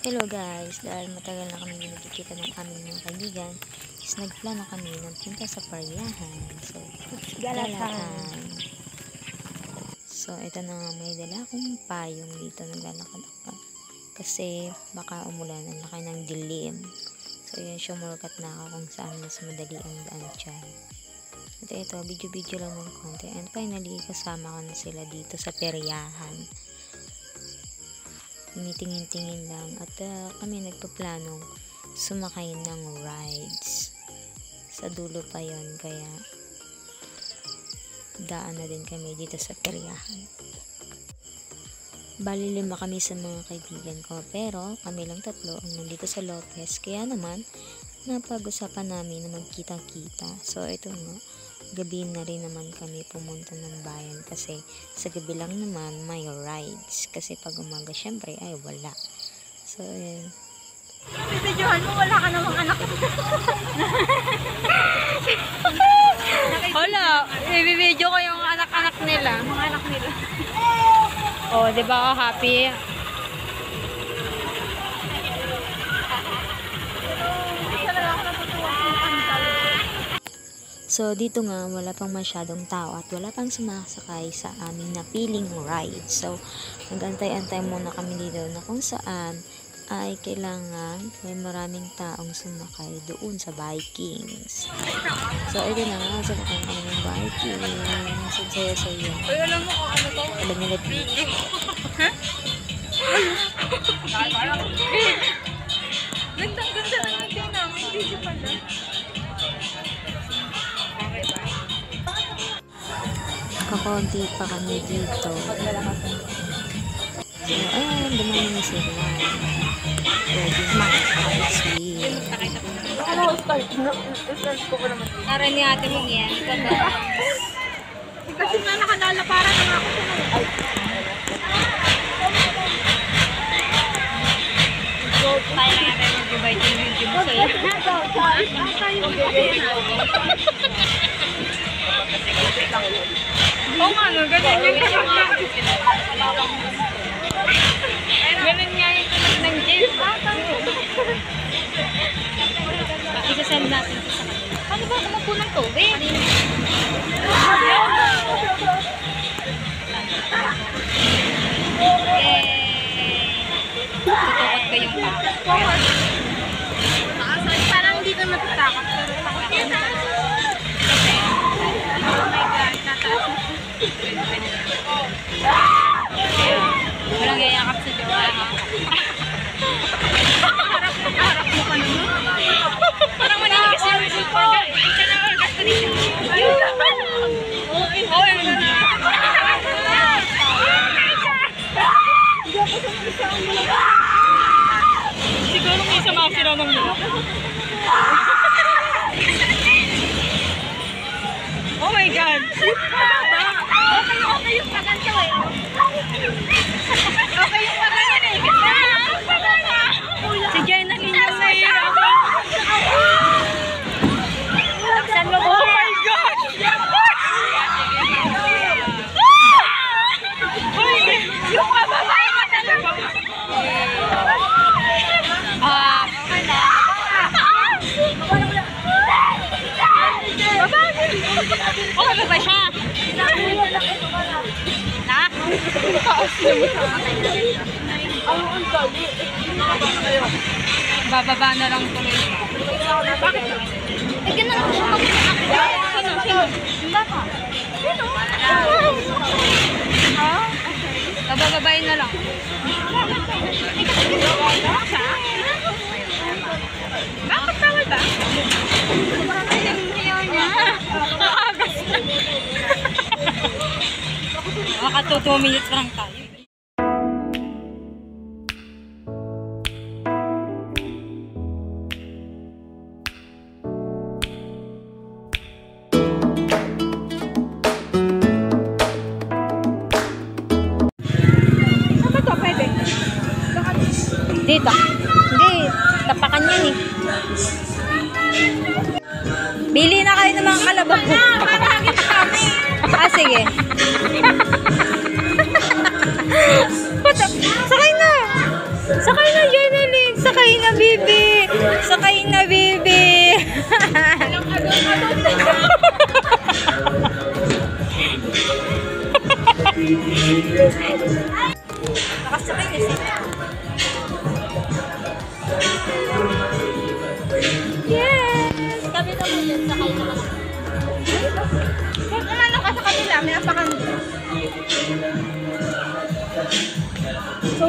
Hello guys, dahil matagal na kami nagkikita ng aming mga kaibigan, is nagplano kami ng punta sa paryahan. So, galaan. So, ito na nga, may dala akong payong dito, naglalakad ako. Kasi baka umulan, ang laki ng dilim. So, yun, sumurkat na ako kung saan mas madali ang daan dyan. At ito, video-video lang ng konti. And finally, kasama ko na sila dito sa peryahan. Tingin-tingin lang at kami nagpaplanong sumakay ng rides sa dulo pa yon, kaya daan na din kami dito sa peryahan. Bali 5 kami sa mga kaibigan ko, pero kami lang 3 ang nandito sa Lopez, kaya naman napag-usapan namin na magkita-kita. So ito nga, gabi na rin naman kami pumunta ng bayan kasi sa gabi lang naman may rides, kasi pag umaga syempre ay wala. So yun, videohan mo, wala ka namang anak. Wala, i-video ko yung anak-anak nila. Mga anak nila. Oh, di ba ako happy? so dito nga wala pang masyadong tao at wala pang sumasakay sa aming napiling ride. So nag-antay-antay muna kami dito na kung saan ay kailangan may maraming taong sumakay doon sa Vikings. So ito na nga, sumakay kami ng Vikings. Ang saya-saya. Ay, alam mo kung ano to? Alam nila beach. Ganda-ganda na yung tingin namin. Video pala. Kakonti pa kami dito. So ayan, dumami na sila. Pwede mag-swim. Tara ni ate mong yan. Kasi nga nakadala para na nga ako sa Tayo na natin mag-divide yung video mo sa'yo. Oo nga, no? Ganyan yung tunog. Ganun nga yung tunog ng James. Isasend natin ito sa kanila. Paano ba kumapo ng tubig? Tutukot ko yung baka. parang hindi ka matatakot. Walang yayakap sa jowa, ha? Harap mo pa naman. Parang manilig kasi yung super guy. Ito na ang gasto nito. Siguro may isa makasira ng mula. Oh my God! Okay yung paganda eh. Okay yung paganda eh. Si Jenna yung nahihirapan. Saan mo? Oh my gosh! Yung kababae mo talaga. Okay na. Okay na ba siya? Na? Bababa na lang tuloy. Eh, ganun ako siya mag-aakit. Sino? Baka? Sino? Ha? Bababayin na lang. Bakit tawal ba? Ayaw niya. Nakagas na. Maka 2 minutes lang tayo. Dito. Hindi. Tapakan yan eh. Bili na kayo ng mga kalabaw. Marami kami. Ah, sige. May apakan. So,